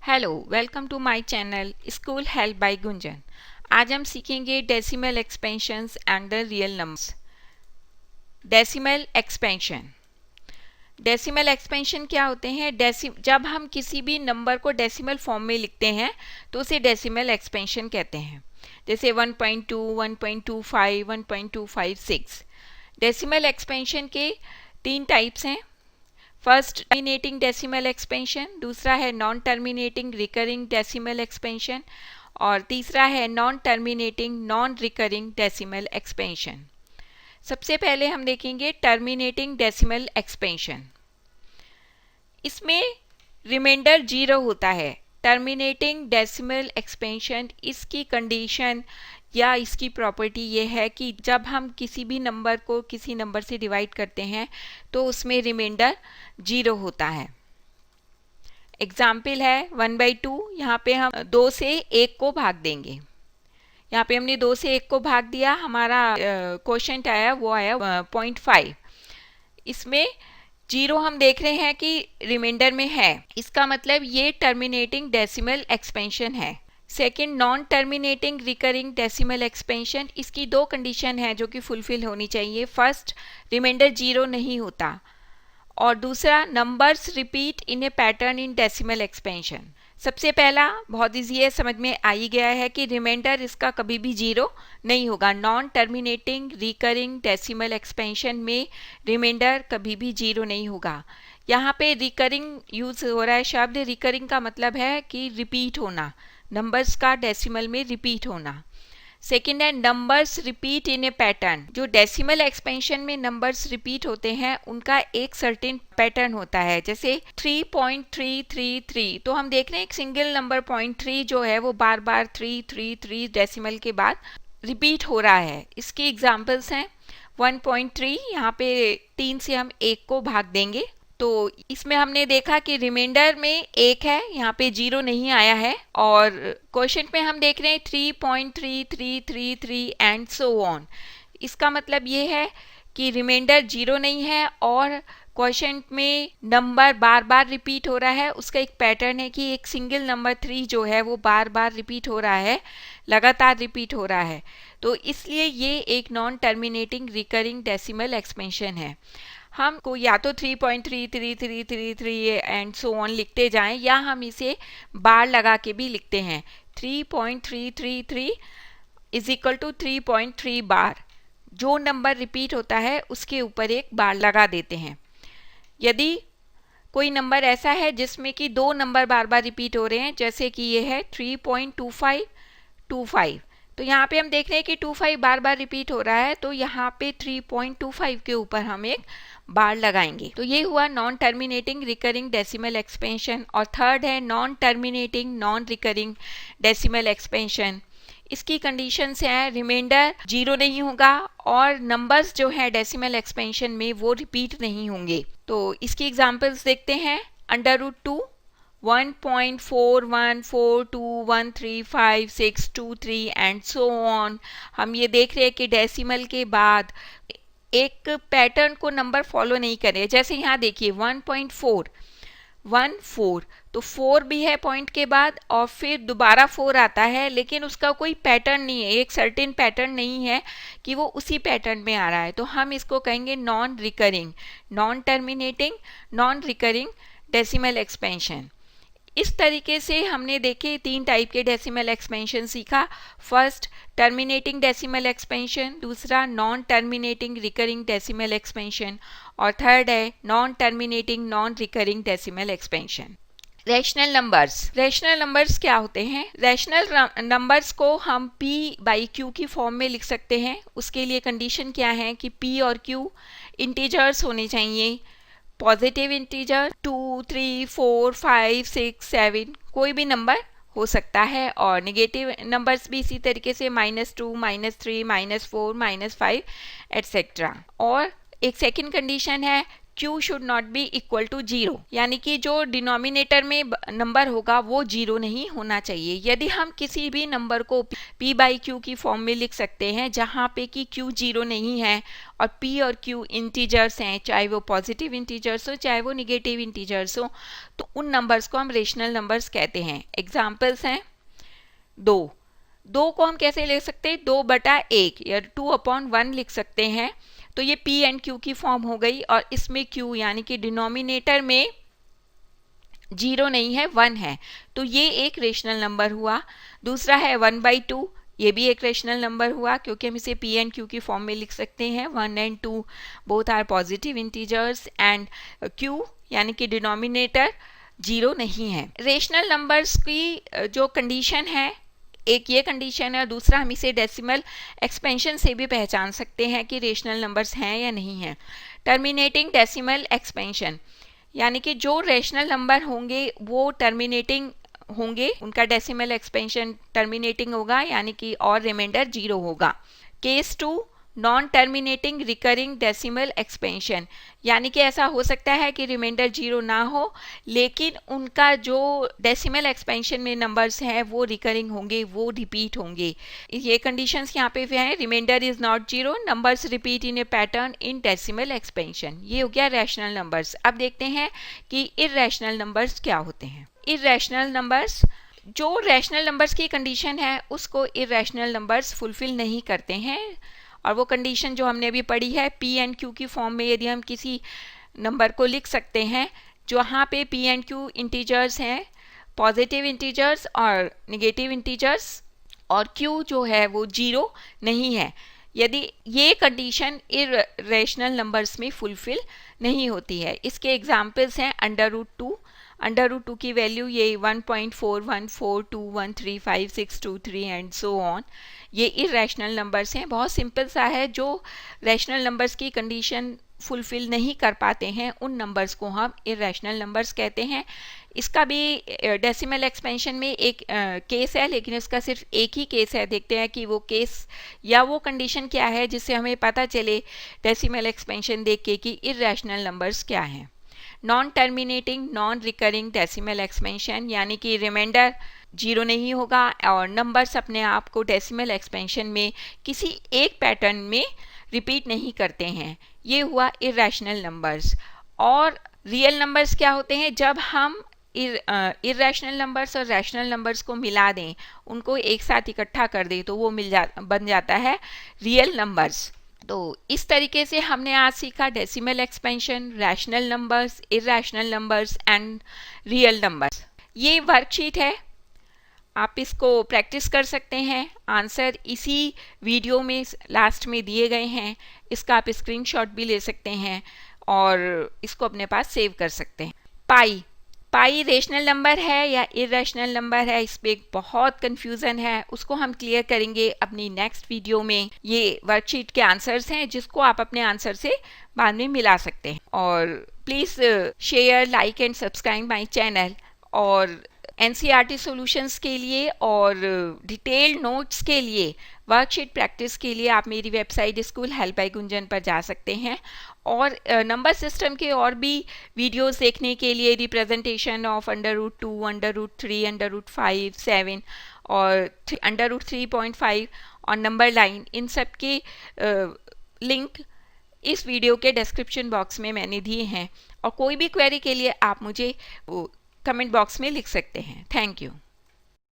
Hello, welcome to my channel school help by Gunjan. आज हम सीखेंगे decimal expansions and the real numbers. Decimal expansion. Decimal expansion क्या होते हैं? जब हम किसी भी नंबर को डेसिमल फॉर्म में लिखते हैं तो उसे डेसिमल एक्सपेंशन कहते हैं। जैसे 1.2, 1.25, 1.256। डेसिमल एक्सपेंशन के तीन टाइप्स हैं। फर्स्ट टर्मिनेटिंग डेसिमल एक्सपेंशन, दूसरा है non terminating recurring decimal expansion और तीसरा है non terminating non recurring decimal expansion. सबसे पहले हम देखेंगे टर्मिनेटिंग डेसिमल एक्सपेंशन। इसमें रिमाइंडर 0 होता है। टर्मिनेटिंग डेसिमल एक्सपेंशन, इसकी कंडीशन या इसकी प्रॉपर्टी ये है कि जब हम किसी भी नंबर को किसी नंबर से डिवाइड करते हैं तो उसमें रिमाइंडर 0 होता है। एग्जाम्पल है 1/2। यहाँ पे हम 2 से 1 को भाग देंगे। यहाँ पे हमने 2 से 1 को भाग दिया, हमारा क्वोशंट आया वो आया 0.5। इसमें 0 हम देख रहे हैं कि रिमाइंडर में है, इसका मतलब ये टर्मिनेटिंग डेसिमल एक्सपेंशन है। Second, non terminating recurring decimal expansion. इसकी दो कंडीशन है जो कि फुलफिल होनी चाहिए। फर्स्ट, रिमाइंडर 0 नहीं होता और दूसरा, numbers repeat in a pattern in decimal expansion. सबसे पहला बहुत ईजी है, समझ में आ ही गया है कि रिमाइंडर इसका कभी भी 0 नहीं होगा। Non terminating recurring decimal expansion में रिमाइंडर कभी भी 0 नहीं होगा। यहाँ पे रिकरिंग यूज हो रहा है शब्द। रिकरिंग का मतलब है कि रिपीट होना, नंबर्स का डेसिमल में रिपीट होना। सेकेंड है numbers repeat in a pattern. जो डेसिमल एक्सपेंशन में नंबर्स रिपीट होते हैं उनका एक सर्टेन पैटर्न होता है। जैसे 3.333, तो हम देख रहे हैं एक सिंगल नंबर 0.3 जो है वो बार बार 333 डेसिमल के बाद रिपीट हो रहा है। इसकी एग्जांपल्स हैं 1.3, यहाँ पे 3 से हम 1 को भाग देंगे तो इसमें हमने देखा कि रिमाइंडर में 1 है, यहाँ पे 0 नहीं आया है। और क्वेश्चन में हम देख रहे हैं 3.3333 एंड सो ऑन। इसका मतलब ये है कि रिमाइंडर 0 नहीं है और क्वेश्चन में नंबर बार बार रिपीट हो रहा है। उसका एक पैटर्न है कि एक सिंगल नंबर 3 जो है वो बार बार रिपीट हो रहा है, लगातार रिपीट हो रहा है। तो इसलिए ये एक non terminating recurring decimal expansion है। हमको या तो 3.3333 एंड सो ऑन लिखते जाएं या हम इसे बार लगा के भी लिखते हैं। 3.333 इज इक्वल टू 3.3 बार। जो नंबर रिपीट होता है उसके ऊपर एक बार लगा देते हैं। यदि कोई नंबर ऐसा है जिसमें कि दो नंबर बार बार रिपीट हो रहे हैं, जैसे कि ये है 3.2525, तो यहाँ पे हम देख रहे हैं कि 25 बार बार रिपीट हो रहा है, तो यहाँ पे 3.25 के ऊपर हम एक बार लगाएंगे। तो ये हुआ non terminating recurring decimal expansion. और थर्ड है non terminating non recurring decimal expansion. इसकी कंडीशन से है रिमाइंडर 0 नहीं होगा और नंबर्स जो है डेसिमल एक्सपेंशन में वो रिपीट नहीं होंगे। तो इसकी एग्जांपल्स देखते हैं। √2, 1.4142135623 एंड सो ऑन। हम ये देख रहे हैं कि डेसिमल के बाद एक पैटर्न को नंबर फॉलो नहीं कर रहे। जैसे यहाँ देखिए 1.4, तो 4 भी है पॉइंट के बाद और फिर दोबारा 4 आता है, लेकिन उसका कोई पैटर्न नहीं है, एक सर्टेन पैटर्न नहीं है कि वो उसी पैटर्न में आ रहा है। तो हम इसको कहेंगे non recurring, non terminating non recurring decimal expansion. इस तरीके से हमने देखे 3 टाइप के डेसिमल एक्सपेंशन सीखा। फर्स्ट, टर्मिनेटिंग डेसिमल एक्सपेंशन, दूसरा non terminating recurring decimal expansion और थर्ड है non terminating non recurring decimal expansion. Rational numbers. Rational numbers क्या होते हैं? रैशनल नंबर्स को हम p/q की फॉर्म में लिख सकते हैं। उसके लिए कंडीशन क्या है कि p और q इंटीजर्स होने चाहिए। पॉजिटिव इंटीजर 2, 3, 4, 5, 6, 7 कोई भी नंबर हो सकता है और नेगेटिव नंबर्स भी इसी तरीके से -2, -3, -4, -5 एट्सेट्रा। और एक सेकंड कंडीशन है q should not be equal to 0, यानी कि जो डिनोमिनेटर में नंबर होगा वो 0 नहीं होना चाहिए। यदि हम किसी भी नंबर को p बाई q की फॉर्म में लिख सकते हैं जहाँ पे कि q 0 नहीं है और p और q इंटीजर्स हैं, चाहे वो पॉजिटिव इंटीजर्स हो चाहे वो निगेटिव इंटीजर्स हो, तो उन नंबर्स को हम रेशनल नंबर्स कहते हैं। एग्जाम्पल्स हैं 2 को हम कैसे लिख सकते हैं, 2/1 या 2/1 लिख सकते हैं। तो ये p एंड q की फॉर्म हो गई और इसमें q यानी कि डिनोमिनेटर में 0 नहीं है 1 है, तो ये एक रेशनल नंबर हुआ। दूसरा है 1/2, ये भी एक रेशनल नंबर हुआ क्योंकि हम इसे p एंड q की फॉर्म में लिख सकते हैं। 1 and 2 both are positive integers and q यानी कि डिनोमिनेटर 0 नहीं है। रेशनल नंबर्स की जो कंडीशन है, एक ये कंडीशन है और दूसरा हम इसे डेसिमल एक्सपेंशन से भी पहचान सकते हैं कि रेशनल नंबर्स हैं या नहीं हैं। टर्मिनेटिंग डेसिमल एक्सपेंशन यानी कि जो रेशनल नंबर होंगे वो टर्मिनेटिंग होंगे, उनका डेसिमल एक्सपेंशन टर्मिनेटिंग होगा यानी कि और रिमाइंडर 0 होगा। Case 2 non terminating recurring decimal expansion, यानी कि ऐसा हो सकता है कि रिमाइंडर 0 ना हो लेकिन उनका जो डेसिमल एक्सपेंशन में नंबर्स हैं वो रिकरिंग होंगे, वो रिपीट होंगे। ये कंडीशंस यहाँ पे हैं, remainder is not 0, numbers repeat in a pattern in decimal expansion. ये हो गया रैशनल नंबर्स। अब देखते हैं कि इर्रेशनल नंबर्स क्या होते हैं। इर्रेशनल नंबर्स, जो रैशनल नंबर्स की कंडीशन है उसको इर्रेशनल नंबर्स फुलफिल नहीं करते हैं, और वो कंडीशन जो हमने अभी पढ़ी है p एंड q की फॉर्म में यदि हम किसी नंबर को लिख सकते हैं जहाँ पे p एंड q इंटीजर्स हैं, पॉजिटिव इंटीजर्स और निगेटिव इंटीजर्स, और q जो है वो 0 नहीं है, यदि ये कंडीशन इर्रेशनल नंबर्स में फुलफिल नहीं होती है। इसके एग्जाम्पल्स हैं √2 की वैल्यू ये 1.4142135623 एंड सो ऑन। ये इर्रेशनल नंबर्स हैं, बहुत सिंपल सा है। जो रैशनल नंबर्स की कंडीशन फुलफिल नहीं कर पाते हैं उन नंबर्स को हम इर्रेशनल नंबर्स कहते हैं। इसका भी डेसिमल एक्सपेंशन में एक केस है, लेकिन इसका सिर्फ एक ही केस है। देखते हैं कि वो केस या वो कंडीशन क्या है जिससे हमें पता चले डेसिमल एक्सपेंशन देख के कि इर्रेशनल नंबर्स क्या हैं। Non terminating non recurring decimal expansion, यानी कि रिमाइंडर 0 नहीं होगा और नंबर्स अपने आप को डेसिमल एक्सपेंशन में किसी एक पैटर्न में रिपीट नहीं करते हैं। ये हुआ इर्रेशनल नंबर्स। और रियल नंबर्स क्या होते हैं, जब हम इर्रेशनल नंबर्स और रैशनल नंबर्स को मिला दें, उनको एक साथ इकट्ठा कर दें, तो वो बन जाता है रियल नंबर्स। तो इस तरीके से हमने आज सीखा decimal expansion, rational numbers, irrational numbers and real numbers. ये वर्कशीट है, आप इसको प्रैक्टिस कर सकते हैं। आंसर इसी वीडियो में लास्ट में दिए गए हैं, इसका आप स्क्रीनशॉट भी ले सकते हैं और इसको अपने पास सेव कर सकते हैं। पाई रेशनल नंबर है या इर्रेशनल नंबर है, इस पर बहुत कंफ्यूजन है, उसको हम क्लियर करेंगे अपनी नेक्स्ट वीडियो में। ये वर्कशीट के आंसर्स हैं जिसको आप अपने आंसर से बाद में मिला सकते हैं। और please share, like and subscribe my channel. और NCERT सॉल्यूशंस के लिए और डिटेल्ड नोट्स के लिए, वर्कशीट प्रैक्टिस के लिए आप मेरी website school help by Gunjan पर जा सकते हैं। और नंबर सिस्टम के और भी वीडियोस देखने के लिए रिप्रेजेंटेशन ऑफ √2, √3, √5, 7 और √3.5 और नंबर लाइन, इन सब के लिंक इस वीडियो के डिस्क्रिप्शन बॉक्स में मैंने दिए हैं। और कोई भी क्वेरी के लिए आप मुझे कमेंट बॉक्स में लिख सकते हैं। Thank you.